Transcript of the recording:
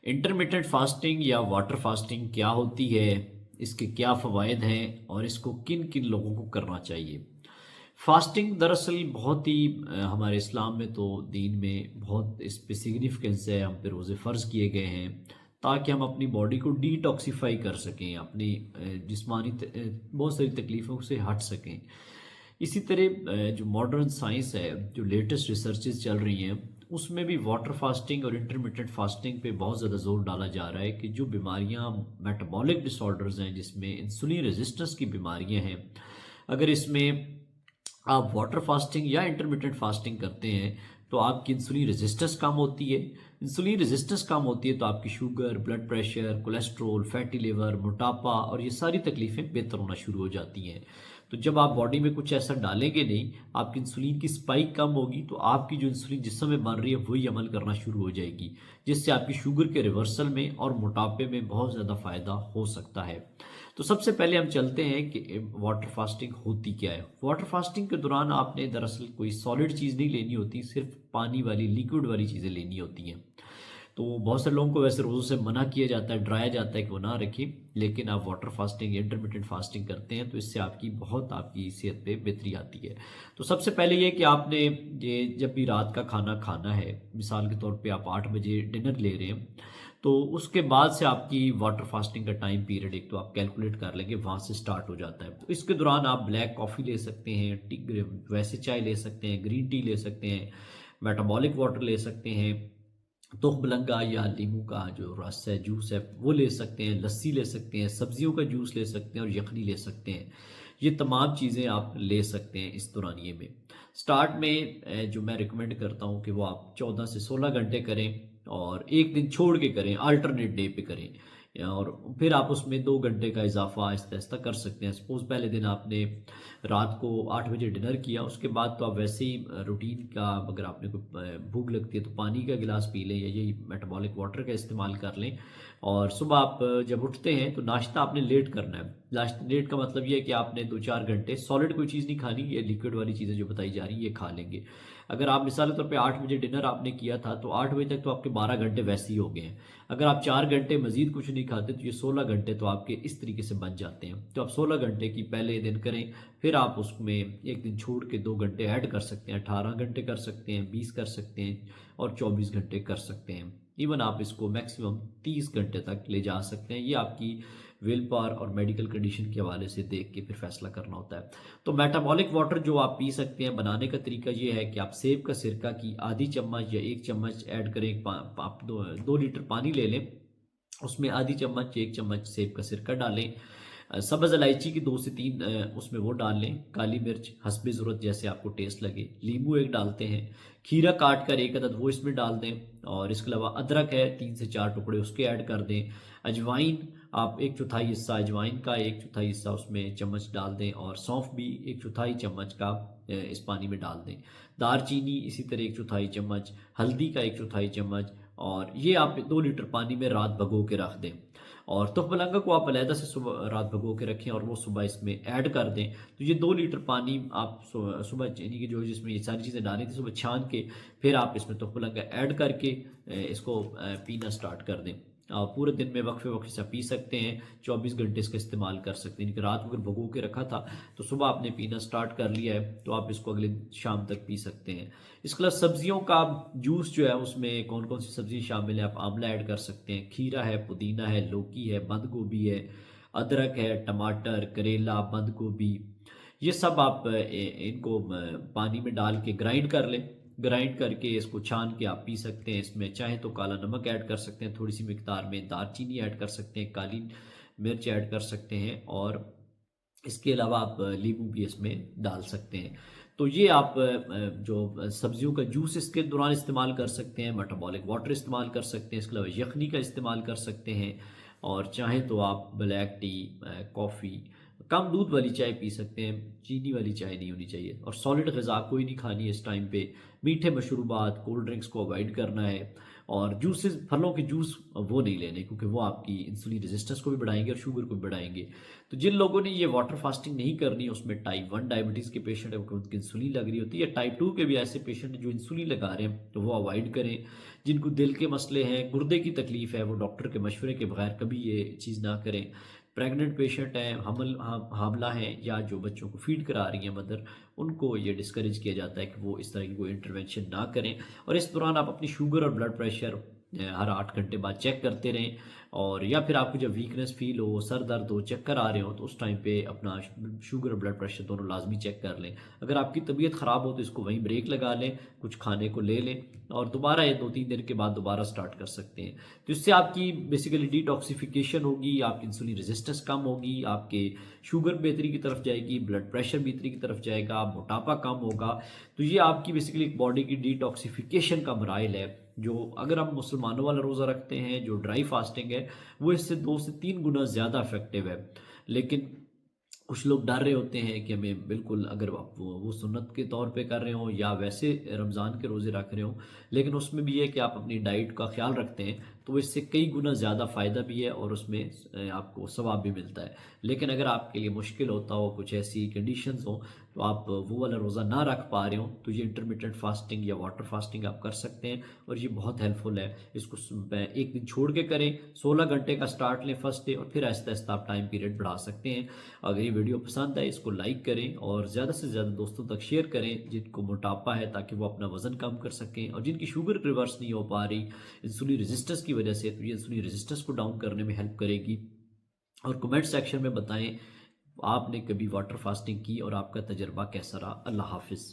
Intermittent fasting या water fasting क्या होती है, इसके क्या फ़वाइद हैं और इसको किन किन लोगों को करना चाहिए। फास्टिंग दरअसल बहुत ही हमारे इस्लाम में तो दीन में बहुत इस पे सिग्निफिकेंस है। हम पे रोज़े फ़र्ज़ किए गए हैं ताकि हम अपनी बॉडी को डिटॉक्सिफाई कर सकें, अपनी जिस्मानी बहुत सारी तकलीफ़ों से हट सकें। इसी तरह जो मॉडर्न साइंस है, जो लेटेस्ट रिसर्चेज चल रही हैं, उसमें भी वाटर फास्टिंग और इंटरमिटेंट फास्टिंग पे बहुत ज़्यादा जोर डाला जा रहा है कि जो बीमारियां मेटाबॉलिक डिसऑर्डर्स हैं, जिसमें इंसुलिन रेजिस्टेंस की बीमारियां हैं, अगर इसमें आप वाटर फास्टिंग या इंटरमिटेंट फास्टिंग करते हैं तो आपकी इंसुलिन रेजिस्टेंस कम होती है। इंसुलिन रेजिस्टेंस कम होती है तो आपकी sugar, blood pressure, cholesterol, fatty liver, मोटापा और ये सारी तकलीफ़ें बेहतर होना शुरू हो जाती हैं। तो जब आप बॉडी में कुछ ऐसा डालेंगे नहीं, आपकी इंसुलिन की स्पाइक कम होगी तो आपकी जो इंसुलिन जिस समय बन रही है वही अमल करना शुरू हो जाएगी, जिससे आपकी शुगर के रिवर्सल में और मोटापे में बहुत ज़्यादा फ़ायदा हो सकता है। तो सबसे पहले हम चलते हैं कि वाटर फास्टिंग होती क्या है। वाटर फास्टिंग के दौरान आपने दरअसल कोई सॉलिड चीज़ नहीं लेनी होती, सिर्फ पानी वाली, लिक्विड वाली चीज़ें लेनी होती हैं। तो बहुत से लोगों को वैसे रोज़ों से मना किया जाता है, डराया जाता है कि वो ना रखें, लेकिन आप वाटर फास्टिंग, इंटरमिटेंट फास्टिंग करते हैं तो इससे आपकी सेहत पे बेहतरी आती है। तो सबसे पहले ये कि आपने ये जब भी रात का खाना खाना है, मिसाल के तौर पे आप 8 बजे डिनर ले रहे हैं, तो उसके बाद से आपकी वाटर फास्टिंग का टाइम पीरियड एक तो आप कैलकुलेट कर लेंगे, वहाँ से स्टार्ट हो जाता है। तो इसके दौरान आप ब्लैक कॉफ़ी ले सकते हैं, वैसे चाय ले सकते हैं, ग्रीन टी ले सकते हैं, मेटाबॉलिक वाटर ले सकते हैं, तुख या नींबू का जो रस है, जूस है, वो ले सकते हैं, लस्सी ले सकते हैं, सब्जियों का जूस ले सकते हैं और यखनी ले सकते हैं। ये तमाम चीज़ें आप ले सकते हैं इस दौरानिए में। स्टार्ट में जो मैं रिकमेंड करता हूँ कि वो आप 14 से 16 घंटे करें और एक दिन छोड़ के करें, अल्टरनेट डे पे करें, और फिर आप उसमें 2 घंटे का इजाफा आहिस्ता आहिस्ता कर सकते हैं। सपोज़ पहले दिन आपने रात को 8 बजे डिनर किया, उसके बाद तो आप वैसे ही रूटीन का, अगर आपने कोई भूख लगती है तो पानी का गिलास पी लें या यही मेटाबॉलिक वाटर का इस्तेमाल कर लें। और सुबह आप जब उठते हैं तो नाश्ता आपने लेट करना है। लेट का मतलब ये है कि आपने 2-4 घंटे सॉलिड कोई चीज़ नहीं खानी, ये लिक्विड वाली चीज़ें जो बताई जा रही हैं ये खा लेंगे। अगर आप मिसाल के तौर पे 8 बजे डिनर आपने किया था तो 8 बजे तक तो आपके 12 घंटे वैसे ही हो गए हैं। अगर आप 4 घंटे मज़ीद कुछ नहीं खाते तो ये 16 घंटे तो आपके इस तरीके से बच जाते हैं। तो आप 16 घंटे की पहले दिन करें, फिर आप उसमें एक दिन छोड़ के 2 घंटे ऐड कर सकते हैं, 18 घंटे कर सकते हैं, 20 कर सकते हैं और 24 घंटे कर सकते हैं। इवन आप इसको मैक्सिमम 30 घंटे तक ले जा सकते हैं। ये आपकी विल पावर और मेडिकल कंडीशन के हवाले से देख के फिर फैसला करना होता है। तो मेटाबॉलिक वाटर जो आप पी सकते हैं, बनाने का तरीका ये है कि आप सेब का सिरका की आधी चम्मच या 1 चम्मच ऐड करें। आप 2 लीटर पानी ले लें, उसमें आधी चम्मच, 1 चम्मच सेब का सिरका डालें, सब्ज़ इलायची की 2 से 3 उसमें वो डाल लें, काली मिर्च हस्बे ज़रूरत जैसे आपको टेस्ट लगे, नींबू एक डालते हैं, खीरा काट कर 1 अदद वो इसमें डाल दें, और इसके अलावा अदरक है 3 से 4 टुकड़े उसके ऐड कर दें। अजवाइन आप 1/4 हिस्सा अजवाइन का, 1/4 हिस्सा उसमें चम्मच डाल दें, और सौंफ भी 1/4 चम्मच का इस पानी में डाल दें। दारचीनी इसी तरह 1/4 चम्मच, हल्दी का 1/4 चम्मच, और ये आप 2 लीटर पानी में रात भगो के रख दें। और तुखमलंगा को आप अलहदा से सुबह रात भगो के रखें और वो सुबह इसमें ऐड कर दें। तो ये 2 लीटर पानी आप सुबह यानी कि जो जिसमें ये सारी चीज़ें डाली थी सुबह छान के, फिर आप इसमें तुखमलंगा ऐड करके इसको पीना स्टार्ट कर दें। आप पूरे दिन में वक्फे वक्फे से पी सकते हैं, 24 घंटे इसका इस्तेमाल कर सकते हैं। यानी कि रात को अगर भगो के रखा था तो सुबह आपने पीना स्टार्ट कर लिया है तो आप इसको अगले शाम तक पी सकते हैं। इसके अलावा सब्जियों का जूस जो है उसमें कौन कौन सी सब्जी शामिल है, आप आंवला ऐड कर सकते हैं, खीरा है, पुदीना है, लौकी है, बंद गोभी है, अदरक है, टमाटर, करेला, बंद गोभी, ये सब आप इनको पानी में डाल के ग्राइंड कर लें। ग्राइंड करके इसको छान के आप पी सकते हैं। इसमें चाहे तो काला नमक ऐड कर सकते हैं, थोड़ी सी मिकदार में दालचीनी ऐड कर सकते हैं, काली मिर्च ऐड कर सकते हैं, और इसके अलावा आप नींबू भी इसमें डाल सकते हैं। तो ये आप जो सब्जियों का जूस इसके दौरान इस्तेमाल कर सकते हैं, मेटाबॉलिक वाटर इस्तेमाल कर सकते हैं, इसके अलावा यखनी का इस्तेमाल कर सकते हैं, और चाहें तो आप ब्लैक टी, कॉफ़ी, कम दूध वाली चाय पी सकते हैं, चीनी वाली चाय नहीं होनी चाहिए, और सॉलिड ग़िज़ा कोई नहीं खानी है इस टाइम पे। मीठे मशरूबात, कोल्ड ड्रिंक्स को अवॉइड करना है। और जूसेस, फलों के जूस वो नहीं लेने, क्योंकि वो आपकी इंसुलिन रेजिस्टेंस को भी बढ़ाएंगे और शुगर को भी बढ़ाएंगे। तो जिन लोगों ने ये वाटर फास्टिंग नहीं करनी, उसमें टाइप 1 डायबिटीज़ के पेशेंट है, उनकी इंसुलिन लग रही होती है, या टाइप 2 के भी ऐसे पेशेंट हैं जो इंसुलिन लगा रहे हैं, तो वो अवॉइड करें। जिनको दिल के मसले हैं, गुर्दे की तकलीफ है, वो डॉक्टर के मशवरे के बगैर कभी ये चीज़ ना करें। प्रेग्नेंट पेशेंट हैं, हामला हैं, या जो बच्चों को फीड करा रही हैं मदर, उनको ये डिस्करेज किया जाता है कि वो इस तरह की कोई इंटरवेंशन ना करें। और इस दौरान आप अपनी शुगर और ब्लड प्रेशर हर 8 घंटे बाद चेक करते रहें। और या फिर आपको जब वीकनेस फील हो, सर दर्द हो, चक्कर आ रहे हो, तो उस टाइम पे अपना शुगर और ब्लड प्रेशर दोनों लाजमी चेक कर लें। अगर आपकी तबीयत ख़राब हो तो इसको वहीं ब्रेक लगा लें, कुछ खाने को ले लें, और दोबारा ये 2-3 दिन के बाद दोबारा स्टार्ट कर सकते हैं। तो इससे आपकी बेसिकली डिटॉक्सिफिकेशन होगी, आपकी इंसुलिन रेजिस्टेंस कम होगी, आपके शुगर बेहतरी की तरफ जाएगी, ब्लड प्रेशर बेहतरी की तरफ जाएगा, मोटापा कम होगा। तो ये आपकी बेसिकली एक बॉडी की डिटॉक्सिफिकेशन का मराइल है, जो अगर हम मुसलमानों वाला रोज़ा रखते हैं, जो ड्राई फास्टिंग है, वो इससे 2 से 3 गुना ज़्यादा इफेक्टिव है। लेकिन कुछ लोग डर रहे होते हैं कि हमें बिल्कुल, अगर आप वो सुन्नत के तौर पे कर रहे हो या वैसे रमज़ान के रोज़े रख रहे हो, लेकिन उसमें भी है कि आप अपनी डाइट का ख्याल रखते हैं, तो इससे कई गुना ज़्यादा फ़ायदा भी है और उसमें आपको सवाब भी मिलता है। लेकिन अगर आपके लिए मुश्किल होता हो, कुछ ऐसी कंडीशंस हो, तो आप वो वाला रोज़ा ना रख पा रहे हो, तो ये इंटरमिटेंट फास्टिंग या वाटर फास्टिंग आप कर सकते हैं, और ये बहुत हेल्पफुल है। इसको एक दिन छोड़ के करें, 16 घंटे का स्टार्ट लें फर्स्ट डे, और फिर आहिस्ता आहिस्ता आप टाइम पीरियड बढ़ा सकते हैं। अगर ये वीडियो पसंद आए, इसको लाइक करें और ज़्यादा से ज़्यादा दोस्तों तक शेयर करें जिनको मोटापा है, ताकि वो अपना वज़न कम कर सकें, और जिनकी शुगर रिवर्स नहीं हो पा रही इंसुलिन रेजिस्टेंस की वजह से, तो ये इंसुलिन रेजिस्टेंस को डाउन करने में हेल्प करेगी। और कमेंट सेक्शन में बताएं आपने कभी वाटर फास्टिंग की और आपका तजर्बा कैसा रहा। अल्लाह हाफिज़।